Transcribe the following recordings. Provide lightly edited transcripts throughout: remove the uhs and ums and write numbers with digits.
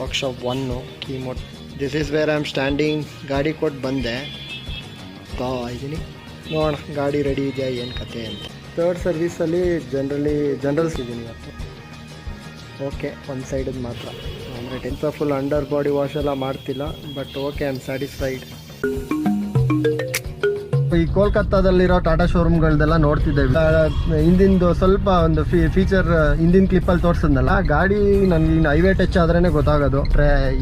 Workshop 1 ಕೀಮೋಟ್. This is where I am standing. ಗಾಡಿ ಕೊಟ್ಟು ಬಂದೆ, ಇದ್ದೀನಿ. ನೋಡೋಣ ಗಾಡಿ ರೆಡಿ ಇದೆಯಾ ಏನು ಕತೆ ಅಂತ. ಥರ್ಡ್ ಸರ್ವೀಸಲ್ಲಿ ಜನರಲ್ಸ್ ಇದ್ದೀನಿ ಇವತ್ತು. ಓಕೆ, ಒಂದು ಸೈಡದ್ದು ಮಾತ್ರ. ಅಂದರೆ tenth full under body wash ಎಲ್ಲ ಮಾಡ್ತಿಲ್ಲ, but okay, I am satisfied. ಈ ಕೋಲ್ಕತ್ತಾದಲ್ಲಿರೋ ಟಾಟಾ ಶೋರೂಮ್ಗಳದೆಲ್ಲ ನೋಡ್ತಿದ್ದೇವೆ. ಹಿಂದಿಂದು ಸ್ವಲ್ಪ ಒಂದು ಫೀಚರ್ ಹಿಂದಿನ ಕ್ಲಿಪ್ಪಲ್ಲಿ ತೋರಿಸಿದ್ನಲ್ಲ, ಗಾಡಿ ನನಗೆ ಇನ್ನು ಹೈವೇ ಟಚ್ ಆದ್ರೇ ಗೊತ್ತಾಗೋದು.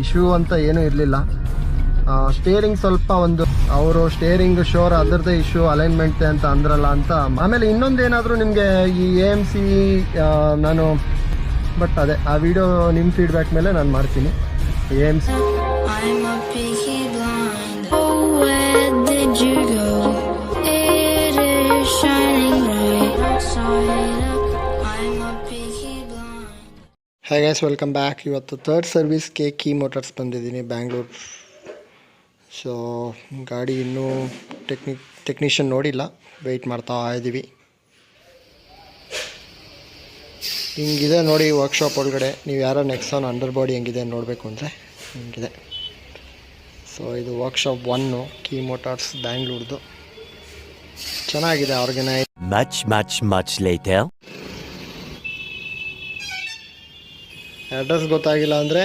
ಇಶ್ಯೂ ಅಂತ ಏನೂ ಇರಲಿಲ್ಲ. ಸ್ಟೇರಿಂಗ್ ಸ್ವಲ್ಪ ಒಂದು ಅವರು ಸ್ಟೇರಿಂಗ್ ಶೋರ್ ಅದರದ್ದೇ ಇಶ್ಯೂ ಅಲೈನ್ಮೆಂಟ್ ಅಂತ ಅಂದ್ರಲ್ಲ ಅಂತ. ಆಮೇಲೆ ಇನ್ನೊಂದೇನಾದರೂ ನಿಮಗೆ ಈ AMC ನಾನು ಬಟ್ ಅದೇ ಆ ವಿಡಿಯೋ ನಿಮ್ಮ ಫೀಡ್ಬ್ಯಾಕ್ ಮೇಲೆ ನಾನು ಮಾಡ್ತೀನಿ. AMC high guys, welcome back. ಇವತ್ತು ಥರ್ಡ್ ಸರ್ವಿಸ್ಗೆ ಕೀ ಮೋಟರ್ಸ್ ಬಂದಿದ್ದೀನಿ, ಬ್ಯಾಂಗ್ಳೂರು. ಸೊ ಗಾಡಿ ಇನ್ನೂ ಟೆಕ್ನಿಷಿಯನ್ ನೋಡಿಲ್ಲ, ವೆಯ್ಟ್ ಮಾಡ್ತಾ ಇದ್ದೀವಿ. ಹಿಂಗಿದೆ ನೋಡಿ ವರ್ಕ್ಶಾಪ್ ಒಳಗಡೆ. ನೀವು ಯಾರೋ ನೆಕ್ಸಾನ್ ಅಂಡರ್ ಬಾಡಿ ಹೆಂಗಿದೆ ನೋಡಬೇಕು ಅಂದರೆ ಹಿಂಗಿದೆ. ಸೊ ಇದು ವರ್ಕ್ಶಾಪ್ 1 ಕೀ ಮೋಟಾರ್ಸ್ ಬ್ಯಾಂಗ್ಳೂರ್ದು. ಚೆನ್ನಾಗಿದೆ, ಆರ್ಗನೈಸ್. much later. ಅಡ್ರೆಸ್ ಗೊತ್ತಾಗಿಲ್ಲ ಅಂದರೆ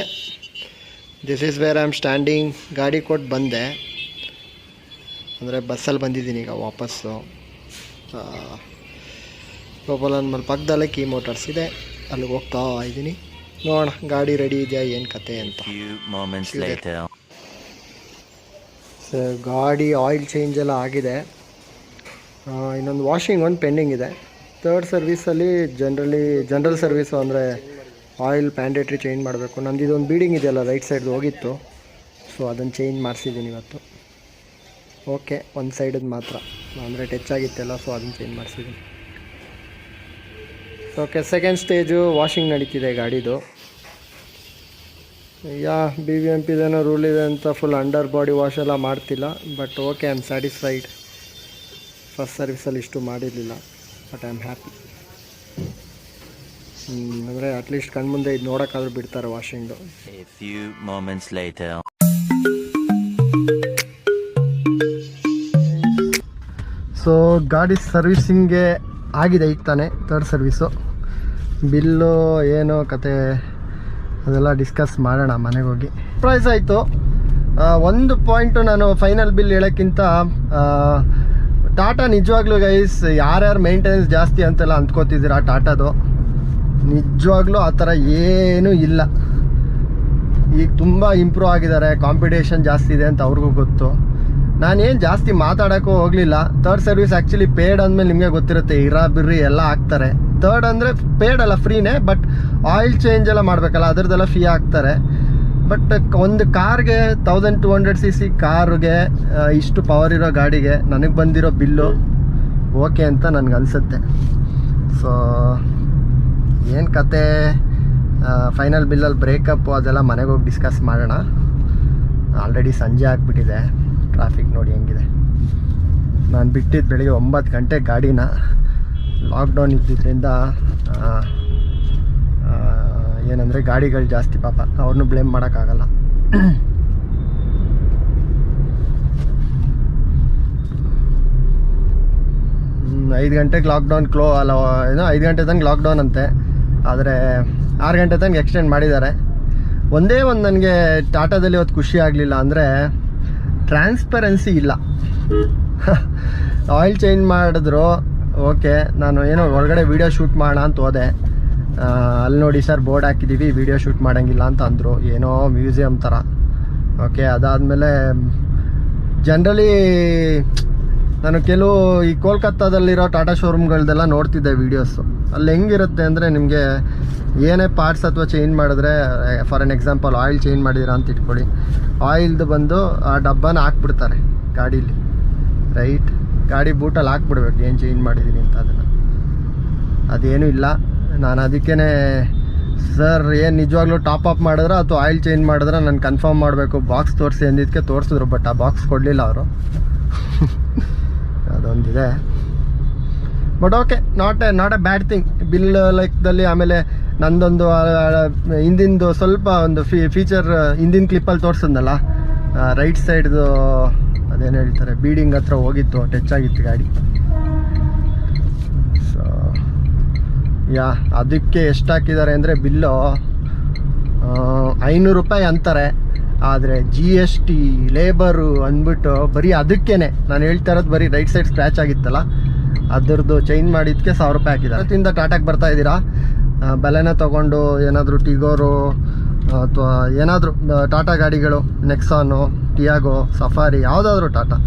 this is where I am standing. ಗಾಡಿ ಕೊಟ್ಟು ಬಂದೆ, ಅಂದರೆ ಬಸ್ಸಲ್ಲಿ ಬಂದಿದ್ದೀನಿ ಈಗ ವಾಪಸ್ಸು. ಗೋಪಾಲನ್ ಮಲ್ ಪಕ್ಕದಲ್ಲೇ ಕೀ ಮೋಟರ್ಸ್ ಇದೆ, ಅಲ್ಲಿಗೆ ಹೋಗ್ತಾ ಇದ್ದೀನಿ. ನೋಡೋಣ ಗಾಡಿ ರೆಡಿ ಇದೆಯಾ ಏನು ಕತೆ ಅಂತ. ಸೊ ಗಾಡಿ ಆಯಿಲ್ ಚೇಂಜ್ ಎಲ್ಲ ಆಗಿದೆ. ಇನ್ನೊಂದು ವಾಷಿಂಗ್ ಒಂದು ಪೆಂಡಿಂಗ್ ಇದೆ. ಥರ್ಡ್ ಸರ್ವೀಸಲ್ಲಿ ಜನರಲ್ ಸರ್ವೀಸು ಅಂದರೆ ಆಯಿಲ್ ಪ್ಯಾಂಡೇಟ್ರಿ ಚೇಂಜ್ ಮಾಡಬೇಕು. ನಂದು ಇದೊಂದು ಬೀಡಿಂಗ್ ಇದೆಯಲ್ಲ ರೈಟ್ ಸೈಡ್ದು ಹೋಗಿತ್ತು, ಸೊ ಅದನ್ನು ಚೇಂಜ್ ಮಾಡಿಸಿದ್ದೀನಿ ಇವತ್ತು. ಓಕೆ, ಒಂದು ಸೈಡದ್ದು ಮಾತ್ರ, ಅಂದರೆ ಟಚ್ ಆಗಿತ್ತಲ್ಲ, ಸೊ ಅದನ್ನು ಚೇಂಜ್ ಮಾಡಿಸಿದ್ದೀನಿ. ಓಕೆ, ಸೆಕೆಂಡ್ ಸ್ಟೇಜು ವಾಷಿಂಗ್ ನಡೀತಿದೆ ಗಾಡಿದು. BBMPದೇನೋ ರೂಲ್ ಇದೆ ಅಂತ ಫುಲ್ ಅಂಡರ್ ಬಾಡಿ ವಾಶ್ ಎಲ್ಲ ಮಾಡ್ತಿಲ್ಲ, but okay, I am satisfied. First ಸರ್ವಿಸಲ್ಲಿ ಇಷ್ಟು ಮಾಡಿರಲಿಲ್ಲ, ಬಟ್ ಐ ಆಮ್ ಹ್ಯಾಪಿ. ಅಂದರೆ ಅಟ್ಲೀಸ್ಟ್ ಕಣ್ಮುಂದೆ ಇದು ನೋಡೋಕ್ಕಾದ್ರೂ ಬಿಡ್ತಾರೆ ವಾಷಿಂಗ್ದು. ಸೊ ಗಾಡಿ ಸರ್ವಿಸಿಂಗ್ಗೆ ಆಗಿದೆ ಈಗ ತಾನೆ, ಥರ್ಡ್ ಸರ್ವಿಸು. ಬಿಲ್ಲು ಏನು ಕತೆ ಅದೆಲ್ಲ ಡಿಸ್ಕಸ್ ಮಾಡೋಣ ಮನೆಗೆ ಹೋಗಿ. ಪ್ರೈಸ್ ಆಯಿತು. ಒಂದು ಪಾಯಿಂಟು ನಾನು ಫೈನಲ್ ಬಿಲ್ ಹೇಳೋಕ್ಕಿಂತ ಟಾಟಾ ನಿಜವಾಗ್ಲೂ ಗೈಸ್, ಯಾರ್ಯಾರು ಮೇಂಟೆನೆನ್ಸ್ ಜಾಸ್ತಿ ಅಂತೆಲ್ಲ ಅಂದ್ಕೋತಿದ್ದೀರಾ, ಟಾಟಾದು ನಿಜವಾಗ್ಲೂ ಆ ಥರ ಏನೂ ಇಲ್ಲ. ಈಗ ತುಂಬ ಇಂಪ್ರೂವ್ ಆಗಿದ್ದಾರೆ, ಕಾಂಪಿಟೇಷನ್ ಜಾಸ್ತಿ ಇದೆ ಅಂತ ಅವ್ರಿಗೂ ಗೊತ್ತು. ನಾನೇನು ಜಾಸ್ತಿ ಮಾತಾಡೋಕ್ಕೂ ಹೋಗಲಿಲ್ಲ. ಥರ್ಡ್ ಸರ್ವಿಸ್ ಆ್ಯಕ್ಚುಲಿ ಪೇಡ್ ಅಂದಮೇಲೆ ನಿಮಗೆ ಗೊತ್ತಿರುತ್ತೆ, ಬಿರ್ರಿ ಎಲ್ಲ ಹಾಕ್ತಾರೆ. ಥರ್ಡ್ ಅಂದರೆ ಪೇಡ್ ಅಲ್ಲ, ಫ್ರೀನೇ, ಬಟ್ ಆಯಿಲ್ ಚೇಂಜ್ ಎಲ್ಲ ಮಾಡಬೇಕಲ್ಲ, ಅದರದ್ದೆಲ್ಲ ಫೀ ಹಾಕ್ತಾರೆ. ಬಟ್ ಒಂದು ಕಾರ್ಗೆ 1200cc ಕಾರ್ಗೆ ಇಷ್ಟು ಪವರ್ ಇರೋ ಗಾಡಿಗೆ ನನಗೆ ಬಂದಿರೋ ಬಿಲ್ಲು ಓಕೆ ಅಂತ ನನಗನ್ಸುತ್ತೆ. ಸೊ ಏನು ಕತೆ, ಫೈನಲ್ ಬಿಲ್ಲಲ್ಲಿ ಬ್ರೇಕಪ್ಪು ಅದೆಲ್ಲ ಮನೆಗೆ ಹೋಗಿ ಡಿಸ್ಕಸ್ ಮಾಡೋಣ. ಆಲ್ರೆಡಿ ಸಂಜೆ ಆಗಿಬಿಟ್ಟಿದೆ, ಟ್ರಾಫಿಕ್ ನೋಡಿ ಹೆಂಗಿದೆ. ನಾನು ಬಿಟ್ಟಿದ್ದು ಬೆಳಿಗ್ಗೆ 9 ಗಂಟೆಗೆ ಗಾಡಿನ. ಲಾಕ್ಡೌನ್ ಇದ್ದಿದ್ದರಿಂದ ಏನಂದರೆ ಗಾಡಿಗಳು ಜಾಸ್ತಿ, ಪಾಪ ಅವ್ರನ್ನೂ ಬ್ಲೇಮ್ ಮಾಡೋಕ್ಕಾಗಲ್ಲ. 5 ಗಂಟೆಗೆ ಲಾಕ್ಡೌನ್ ಏನೋ 5 ಗಂಟೆ ತನಕ ಲಾಕ್ಡೌನ್ ಅಂತೆ, ಆದರೆ 6 ಗಂಟೆ ತನಕ ಎಕ್ಸ್ಟೆಂಡ್ ಮಾಡಿದ್ದಾರೆ. ಒಂದೇ ಒಂದು ನನಗೆ ಟಾಟಾದಲ್ಲಿ ಇವತ್ತು ಖುಷಿ ಆಗಲಿಲ್ಲ ಅಂದರೆ ಟ್ರಾನ್ಸ್ಪರೆನ್ಸಿ ಇಲ್ಲ. ಆಯಿಲ್ ಚೇಂಜ್ ಮಾಡಿದ್ರು, ಓಕೆ, ನಾನು ಏನೋ ಒಳಗಡೆ ವೀಡಿಯೋ ಶೂಟ್ ಮಾಡೋಣ ಅಂತ ಹೋದೆ. ಅಲ್ಲಿ ನೋಡಿ ಸರ್ ಬೋರ್ಡ್ ಹಾಕಿದ್ದೀವಿ, ವೀಡಿಯೋ ಶೂಟ್ ಮಾಡೋಂಗಿಲ್ಲ ಅಂತ ಅಂದರು, ಏನೋ ಮ್ಯೂಸಿಯಂ ಥರ. ಓಕೆ, ಅದಾದಮೇಲೆ ಜನರಲಿ ನಾನು ಕೆಲವು ಈ ಕೋಲ್ಕತ್ತಾದಲ್ಲಿರೋ ಟಾಟಾ ಶೋರೂಮ್ಗಳದೆಲ್ಲ ನೋಡ್ತಿದ್ದೆ ವೀಡಿಯೋಸು. ಅಲ್ಲಿ ಹೆಂಗಿರುತ್ತೆ ಅಂದರೆ ನಿಮಗೆ ಏನೇ ಪಾರ್ಟ್ಸ್ ಅಥವಾ ಚೇಂಜ್ ಮಾಡಿದ್ರೆ, for an example oil change ಮಾಡಿದ್ದೀರಾ ಅಂತ ಇಟ್ಕೊಳ್ಳಿ, ಆಯಿಲ್ದು ಬಂದು ಆ ಡಬ್ಬನ ಹಾಕ್ಬಿಡ್ತಾರೆ ಗಾಡೀಲಿ, ರೈಟ್? ಗಾಡಿ ಬೂಟಲ್ಲಿ ಹಾಕ್ಬಿಡ್ಬೇಕು ಏನು ಚೇಂಜ್ ಮಾಡಿದ್ದೀನಿ ಅಂತ. ಅದೇನೂ ಇಲ್ಲ. ನಾನು ಅದಕ್ಕೇ ಸರ್ ಏನು ನಿಜವಾಗ್ಲೂ ಟಾಪ್ ಅಪ್ ಮಾಡಿದ್ರೆ ಅಥವಾ ಆಯಿಲ್ ಚೇಂಜ್ ಮಾಡಿದ್ರೆ ನಾನು ಕನ್ಫರ್ಮ್ ಮಾಡಬೇಕು, ಬಾಕ್ಸ್ ತೋರಿಸಿ ಅಂದಿದ್ದಕ್ಕೆ ತೋರಿಸಿದ್ರು, ಬಟ್ ಆ ಬಾಕ್ಸ್ ಕೊಡಲಿಲ್ಲ ಅವರು. ಅದೊಂದಿದೆ. But okay, not a bad thing. Bill ಲೆಕ್ಕದಲ್ಲಿ ಆಮೇಲೆ ನಂದೊಂದು ಹಿಂದಿಂದು ಸ್ವಲ್ಪ ಒಂದು ಫೀಚರ್ ಹಿಂದಿನ ಕ್ಲಿಪ್ಪಲ್ಲಿ ತೋರಿಸಿದ್ನಲ್ಲ, ರೈಟ್ ಸೈಡ್ದು ಅದೇನು ಹೇಳ್ತಾರೆ ಬೀಡಿಂಗ್ ಹತ್ರ ಹೋಗಿತ್ತು, ಟಚ್ ಆಗಿತ್ತು ಗಾಡಿ. ಸೊ ಯಾ ಅದಕ್ಕೆ ಎಷ್ಟು ಹಾಕಿದ್ದಾರೆ ಅಂದರೆ ಬಿಲ್ಲು 500 ರೂಪಾಯಿ ಅಂತಾರೆ. ಆದರೆ ಜಿ ಎಸ್ ಟಿ ಲೇಬರು ಅಂದ್ಬಿಟ್ಟು ಬರೀ ಅದಕ್ಕೇನೆ ನಾನು ಹೇಳ್ತಾ ಇರೋದು, ಬರೀ ರೈಟ್ ಸೈಡ್ ಸ್ಕ್ರ್ಯಾಚ್ ಆಗಿತ್ತಲ್ಲ ಅದರದ್ದು ಚೇಂಜ್ ಮಾಡಿದ್ದಕ್ಕೆ 1000 ರೂಪಾಯಿ ಹಾಕಿದ್ದಾರೆ. ಅದರಿಂದ ಟಾಟಾಗೆ ಬರ್ತಾ ಇದ್ದೀರಾ, ಬೆಲೆನ ತೊಗೊಂಡು ಏನಾದರೂ ಟಿಗೋರು ಅಥವಾ ಏನಾದರೂ ಟಾಟಾ ಗಾಡಿಗಳು, ನೆಕ್ಸಾನು, ಟಿಯಾಗೋ, ಸಫಾರಿ, ಯಾವುದಾದ್ರೂ ಟಾಟಾ.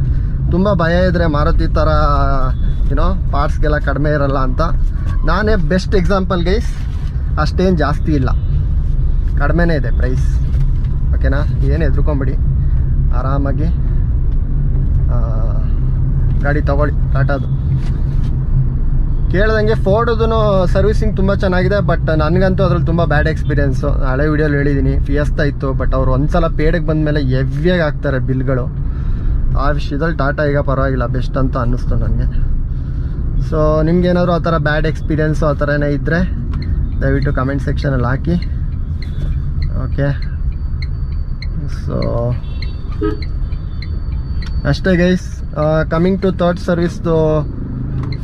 ತುಂಬ ಭಯ ಇದ್ದರೆ ಮಾರುತಿ ಥರ ಏನೋ ಪಾರ್ಟ್ಸ್ಗೆಲ್ಲ ಕಡಿಮೆ ಇರಲ್ಲ ಅಂತ. ನಾನೇ ಬೆಸ್ಟ್ ಎಕ್ಸಾಂಪಲ್ ಗೈಸ್. ಅಷ್ಟೇನು ಜಾಸ್ತಿ ಇಲ್ಲ, ಕಡಿಮೆನೇ ಇದೆ ಪ್ರೈಸ್. ಓಕೆನಾ, ಏನು ಹೆದ್ರುಕೊಂಬಿಡಿ, ಆರಾಮಾಗಿ ಗಾಡಿ ತೊಗೊಳ್ಳಿ ಟಾಟಾದು. ಕೇಳ್ದಂಗೆ ಫೋರ್ಡ್ದು ಸರ್ವಿಸಿಂಗ್ ತುಂಬ ಚೆನ್ನಾಗಿದೆ, ಬಟ್ ನನಗಂತೂ ಅದ್ರಲ್ಲಿ ತುಂಬ ಬ್ಯಾಡ್ ಎಕ್ಸ್ಪೀರಿಯೆನ್ಸು. ಹಳೆ ವೀಡಿಯೋಲಿ ಹೇಳಿದ್ದೀನಿ, ಫಿಯಸ್ತಾ ಇತ್ತು, ಬಟ್ ಅವರು ಒಂದ್ಸಲ ಪೇಡಿಗೆ ಬಂದಮೇಲೆ ಹೆವಿಯಾಗಿ ಹಾಕ್ತಾರೆ ಬಿಲ್ಗಳು. ಆ ವಿಷಯದಲ್ಲಿ ಟಾಟಾ ಈಗ ಪರವಾಗಿಲ್ಲ, ಬೆಸ್ಟ್ ಅಂತ ಅನ್ನಿಸ್ತು ನನಗೆ. ಸೊ ನಿಮ್ಗೇನಾದರೂ ಆ ಥರ ಬ್ಯಾಡ್ ಎಕ್ಸ್ಪೀರಿಯೆನ್ಸು ಆ ಥರ ಏನೇ ಇದ್ದರೆ ದಯವಿಟ್ಟು ಕಮೆಂಟ್ ಸೆಕ್ಷನಲ್ಲಿ ಹಾಕಿ. ಓಕೆ, ಸೊ ಅಷ್ಟೇ ಗೈಸ್. ಕಮಿಂಗ್ ಟು ಥರ್ಡ್ ಸರ್ವಿಸ್ದು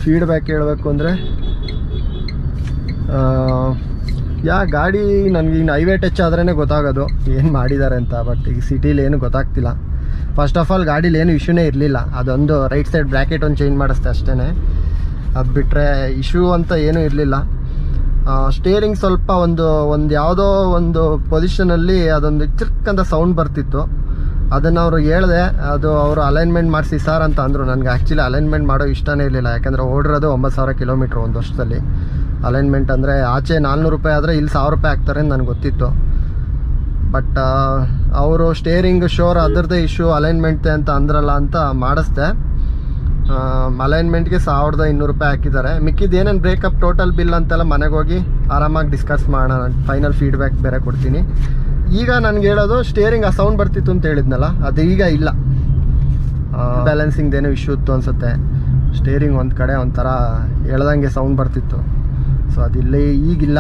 ಫೀಡ್ಬ್ಯಾಕ್ ಹೇಳಬೇಕು ಅಂದರೆ, ಗಾಡಿ ನನಗೆ ಇನ್ನು ಹೈವೇ ಟಚ್ ಆದ್ರೇ ಗೊತ್ತಾಗೋದು ಏನು ಮಾಡಿದ್ದಾರೆ ಅಂತ. ಬಟ್ ಈಗ ಸಿಟೀಲಿ ಏನು ಗೊತ್ತಾಗ್ತಿಲ್ಲ. ಫಸ್ಟ್ ಆಫ್ ಆಲ್ ಗಾಡೀಲಿ ಏನು ಇಶ್ಯೂನೇ ಇರಲಿಲ್ಲ, ಅದೊಂದು ರೈಟ್ ಸೈಡ್ ಬ್ರ್ಯಾಕೆಟ್ ಒಂದು ಚೇಂಜ್ ಮಾಡಿಸ್ತೆ ಅಷ್ಟೇ. ಅದು ಬಿಟ್ಟರೆ ಇಶ್ಯೂ ಅಂತ ಏನೂ ಇರಲಿಲ್ಲ. ಸ್ಟೇರಿಂಗ್ ಸ್ವಲ್ಪ ಒಂದು ಯಾವುದೋ ಒಂದು ಪೊಸಿಷನಲ್ಲಿ ಅದೊಂದು ಚಿರ್ಕಂತ ಸೌಂಡ್ ಬರ್ತಿತ್ತು. ಅದನ್ನು ಅವರು ಹೇಳಿದೆ, ಅದು ಅವರು ಅಲೈನ್ಮೆಂಟ್ ಮಾಡಿಸಿ ಸರ್ ಅಂತ ಅಂದರು. ನನಗೆ ಆ್ಯಕ್ಚುಲಿ ಅಲೈನ್ಮೆಂಟ್ ಮಾಡೋ ಇಷ್ಟನೇ ಇರಲಿಲ್ಲ, ಯಾಕೆಂದರೆ ಓಡಿರೋದು 9000 ಕಿಲೋಮೀಟ್ರ್ ಒಂದು ವರ್ಷದಲ್ಲಿ. ಅಲೈನ್ಮೆಂಟ್ ಅಂದರೆ ಆಚೆ 400 ರೂಪಾಯಿ ಆದರೆ ಇಲ್ಲಿ 1000 ರೂಪಾಯಿ ಆಗ್ತಾರೆ ಅಂತ ನನಗೆ ಗೊತ್ತಿತ್ತು. ಬಟ್ ಅವರು ಸ್ಟೇರಿಂಗ್ ಶೋರ್ ಅದರದ್ದೇ ಇಶ್ಯೂ, ಅಲೈನ್ಮೆಂಟ್ ಅಂತ ಅಂದ್ರಲ್ಲ ಅಂತ ಮಾಡಿಸ್ದೆ. ಅಲೈನ್ಮೆಂಟ್ಗೆ 1200 ರೂಪಾಯಿ ಹಾಕಿದ್ದಾರೆ. ಮಿಕ್ಕಿದ್ದು ಏನೇನು ಬ್ರೇಕಪ್ ಟೋಟಲ್ ಬಿಲ್ ಅಂತೆಲ್ಲ ಮನೆಗೆ ಹೋಗಿ ಆರಾಮಾಗಿ ಡಿಸ್ಕಸ್ ಮಾಡೋಣ. ಫೈನಲ್ ಫೀಡ್ಬ್ಯಾಕ್ ಬೇರೆ ಕೊಡ್ತೀನಿ. ಈಗ ನನಗೆ ಹೇಳೋದು, ಸ್ಟೇರಿಂಗ್ ಆ ಸೌಂಡ್ ಬರ್ತಿತ್ತು ಅಂತ ಹೇಳಿದ್ನಲ್ಲ, ಅದು ಈಗ ಇಲ್ಲ. ಬ್ಯಾಲೆನ್ಸಿಂಗ್ದೇನೋ ಇಶ್ಯೂ ಇತ್ತು ಅನಿಸುತ್ತೆ. ಸ್ಟೇರಿಂಗ್ ಒಂದು ಕಡೆ ಒಂಥರ ಹೇಳ್ದಂಗೆ ಸೌಂಡ್ ಬರ್ತಿತ್ತು. ಸೊ ಅದಿಲ್ಲೇ ಈಗಿಲ್ಲ,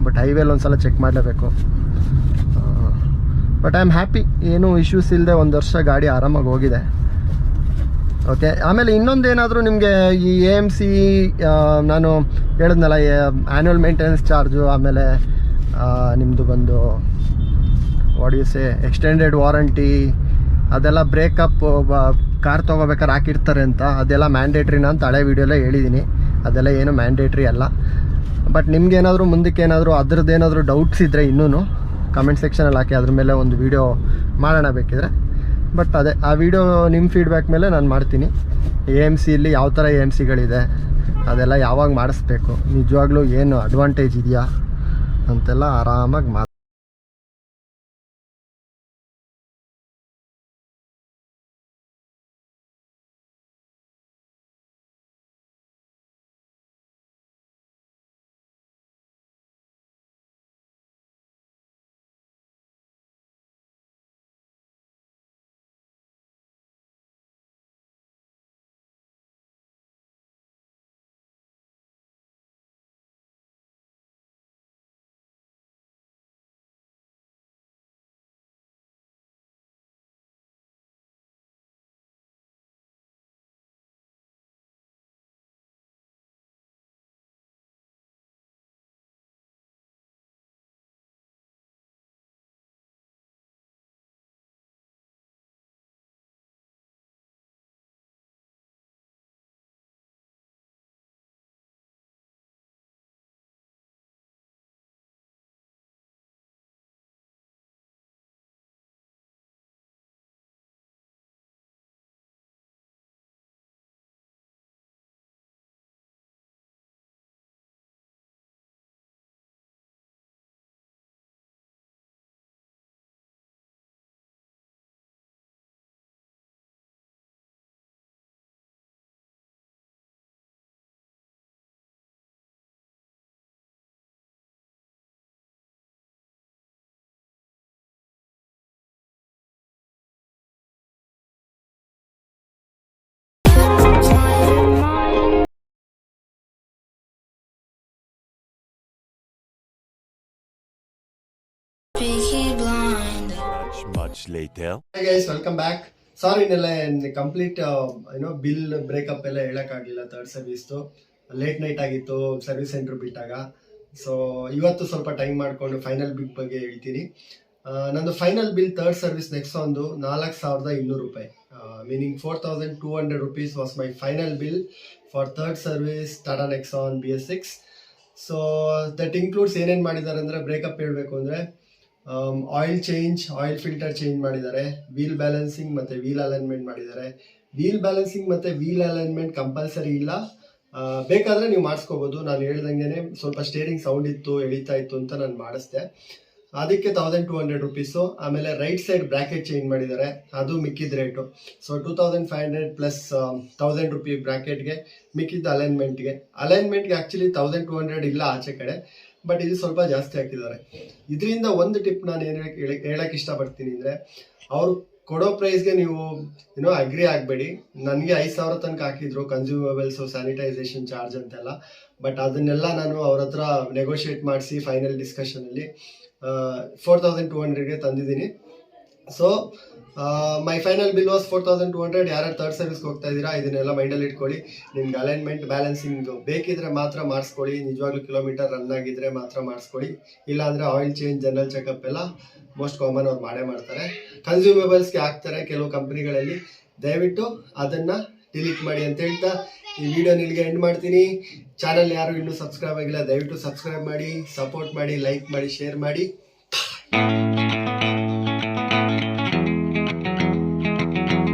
ಬಟ್ ಹೈವೇಲಿ ಒಂದು ಸಲ ಚೆಕ್ ಮಾಡಲೇಬೇಕು. ಬಟ್ ಐ ಆಮ್ ಹ್ಯಾಪಿ, ಏನೂ ಇಶ್ಯೂಸ್ ಇಲ್ಲದೆ 1 ವರ್ಷ ಗಾಡಿ ಆರಾಮಾಗಿ ಹೋಗಿದೆ. ಓಕೆ, ಆಮೇಲೆ ಇನ್ನೊಂದೇನಾದರೂ ನಿಮಗೆ ಈ AMC ನಾನು ಹೇಳಿದ್ನಲ್ಲ, ಆ್ಯನ್ಯುವಲ್ ಮೇಂಟೆನೆನ್ಸ್ ಚಾರ್ಜು, ಆಮೇಲೆ ನಿಮ್ಮದು ಬಂದು ವಾಡಿಯೂಸೆ ಎಕ್ಸ್ಟೆಂಡೆಡ್ ವಾರಂಟಿ, ಅದೆಲ್ಲ ಬ್ರೇಕಪ್ ಕಾರ್ ತೊಗೋಬೇಕಾದ್ರೆ ಹಾಕಿರ್ತಾರೆ ಅಂತ, ಅದೆಲ್ಲ ಮ್ಯಾಂಡೇಟ್ರಿನ ಅಂತ ಹಳೆ ವೀಡಿಯೋಲ್ಲೇ ಹೇಳಿದ್ದೀನಿ. ಅದೆಲ್ಲ ಏನು ಮ್ಯಾಂಡೇಟ್ರಿ ಅಲ್ಲ. ಬಟ್ ನಿಮ್ಗೇನಾದರೂ ಮುಂದಕ್ಕೆ ಏನಾದರೂ ಅದ್ರದ್ದೇನಾದರೂ ಡೌಟ್ಸ್ ಇದ್ದರೆ ಇನ್ನೂ ಕಮೆಂಟ್ ಸೆಕ್ಷನಲ್ಲಿ ಹಾಕಿ, ಅದ್ರ ಮೇಲೆ ಒಂದು ವೀಡಿಯೋ ಮಾಡೋಣ ಬೇಕಿದ್ರೆ. ಬಟ್ ಅದೇ ಆ ವಿಡಿಯೋ ನಿಮ್ಮ ಫೀಡ್ಬ್ಯಾಕ್ ಮೇಲೆ ನಾನು ಮಾಡ್ತೀನಿ. AMCಯಲ್ಲಿ ಯಾವ ಥರ AMCಗಳಿದೆ, ಅದೆಲ್ಲ ಯಾವಾಗ ಮಾಡಿಸ್ಬೇಕು, ನಿಜವಾಗ್ಲೂ ಏನು ಅಡ್ವಾಂಟೇಜ್ ಇದೆಯಾ ಅಂತೆಲ್ಲ ಆರಾಮಾಗಿ much later. Hi guys, welcome back. ಸಾರಿ ಇನ್ನೆಲ್ಲ ಕಂಪ್ಲೀಟ್ ಬಿಲ್ ಬ್ರೇಕಪ್ ಎಲ್ಲ ಹೇಳಕ್ಕಾಗಲಿಲ್ಲ. ಥರ್ಡ್ ಸರ್ವಿಸ್ದು ಲೇಟ್ ನೈಟ್ ಆಗಿತ್ತು ಸರ್ವಿಸ್ ಸೆಂಟರ್ ಬಿಟ್ಟಾಗ. ಸೊ ಇವತ್ತು ಸ್ವಲ್ಪ ಟೈಮ್ ಮಾಡಿಕೊಂಡು ಫೈನಲ್ ಬಿಲ್ ಬಗ್ಗೆ ಹೇಳ್ತೀನಿ. ನಂದು ಫೈನಲ್ ಬಿಲ್ ಥರ್ಡ್ ಸರ್ವಿಸ್ ನೆಕ್ಸಾನ್ದು 4,200 ರೂಪಾಯಿ, meaning 4,200 rupees was my final bill for third service Tata Nexon BS6. So that includes ಏನೇನು ಮಾಡಿದ್ದಾರೆ ಅಂದರೆ, ಬ್ರೇಕಪ್ ಹೇಳಬೇಕು ಅಂದರೆ oil change, oil filter change ಮಾಡಿದ್ದಾರೆ, ವೀಲ್ ಬ್ಯಾಲೆನ್ಸಿಂಗ್ ಮತ್ತು ವೀಲ್ ಅಲೈನ್ಮೆಂಟ್ ಮಾಡಿದ್ದಾರೆ. ವೀಲ್ ಬ್ಯಾಲೆನ್ಸಿಂಗ್ ಮತ್ತು ವೀಲ್ ಅಲೈನ್ಮೆಂಟ್ ಕಂಪಲ್ಸರಿ ಇಲ್ಲ, ಬೇಕಾದರೆ ನೀವು ಮಾಡಿಸ್ಕೋಬೋದು. ನಾನು ಹೇಳ್ದಂಗೆ ಸ್ವಲ್ಪ ಸ್ಟೇರಿಂಗ್ ಸೌಂಡ್ ಇತ್ತು, ಎಳಿತಾ ಇತ್ತು ಅಂತ ನಾನು ಮಾಡಿಸ್ದೆ, ಅದಕ್ಕೆ 1,200 rupees. ಆಮೇಲೆ ರೈಟ್ ಸೈಡ್ ಬ್ರ್ಯಾಕೆಟ್ ಚೇಂಜ್ ಮಾಡಿದ್ದಾರೆ, ಅದು ಮಿಕ್ಕಿದ ರೇಟು. ಸೊ 2,500 ಪ್ಲಸ್ 1,000 ರೂಪಿ ಬ್ರ್ಯಾಕೆಟ್ಗೆ, ಮಿಕ್ಕಿದ್ದು ಅಲೈನ್ಮೆಂಟ್ಗೆ ಆ್ಯಕ್ಚುಲಿ 1,200 ಇಲ್ಲ ಆಚೆ ಕಡೆ, ಬಟ್ ಇದು ಸ್ವಲ್ಪ ಜಾಸ್ತಿ ಹಾಕಿದ್ದಾರೆ. ಇದರಿಂದ ಒಂದು ಟಿಪ್ ನಾನು ಏನು ಹೇಳಕ್ಕೆ ಇಷ್ಟಪಡ್ತೀನಿ ಅಂದರೆ, ಅವರು ಕೊಡೋ ಪ್ರೈಸ್ಗೆ ನೀವು ಅಗ್ರಿ ಆಗಬೇಡಿ. ನನಗೆ 5,000 ತನಕ ಹಾಕಿದ್ರು, ಕನ್ಸ್ಯೂಮಬಲ್ಸು, ಸ್ಯಾನಿಟೈಸೇಷನ್ ಚಾರ್ಜ್ ಅಂತೆಲ್ಲ. ಬಟ್ ಅದನ್ನೆಲ್ಲ ನಾನು ಅವ್ರ ಹತ್ರ ನೆಗೋಷಿಯೇಟ್ ಮಾಡಿಸಿ ಫೈನಲ್ ಡಿಸ್ಕಷನಲ್ಲಿ 4,200ಗೆ ತಂದಿದ್ದೀನಿ. So my final bill was 4,200. ಯಾರ್ಯಾರು ಥರ್ಡ್ ಸರ್ವಿಸ್ಗೆ ಹೋಗ್ತಾ ಇದ್ದೀರಾ ಇದನ್ನೆಲ್ಲ ಮೈಂಡಲ್ಲಿ ಇಟ್ಕೊಳ್ಳಿ. ನಿಮ್ಗೆ ಅಲೈನ್ಮೆಂಟ್ ಬ್ಯಾಲೆನ್ಸಿಂಗ್ ಬೇಕಿದ್ರೆ ಮಾತ್ರ ಮಾಡಿಸ್ಕೊಳ್ಳಿ, ನಿಜವಾಗ್ಲೂ ಕಿಲೋಮೀಟರ್ ರನ್ ಆಗಿದ್ರೆ ಮಾತ್ರ ಮಾಡಿಸ್ಕೊಳ್ಳಿ. ಇಲ್ಲಾಂದರೆ ಆಯಿಲ್ ಚೇಂಜ್, ಜನರಲ್ ಚೆಕಪ್ ಎಲ್ಲ ಮೋಸ್ಟ್ ಕಾಮನ್ ಅವ್ರು ಮಾಡೇ ಮಾಡ್ತಾರೆ. ಕನ್ಸ್ಯೂಮೇಬಲ್ಸ್ಗೆ ಹಾಕ್ತಾರೆ ಕೆಲವು ಕಂಪ್ನಿಗಳಲ್ಲಿ, ದಯವಿಟ್ಟು ಅದನ್ನು ಡಿಲೀಟ್ ಮಾಡಿ ಅಂತ ಹೇಳ್ತಾ ಈ ವಿಡಿಯೋ ನಿಮಗೆ ಎಂಡ್ ಮಾಡ್ತೀನಿ. ಚಾನಲ್ ಯಾರು ಇನ್ನೂ ಸಬ್ಸ್ಕ್ರೈಬ್ ಆಗಿಲ್ಲ, ದಯವಿಟ್ಟು ಸಬ್ಸ್ಕ್ರೈಬ್ ಮಾಡಿ, ಸಪೋರ್ಟ್ ಮಾಡಿ, ಲೈಕ್ ಮಾಡಿ, ಶೇರ್ ಮಾಡಿ.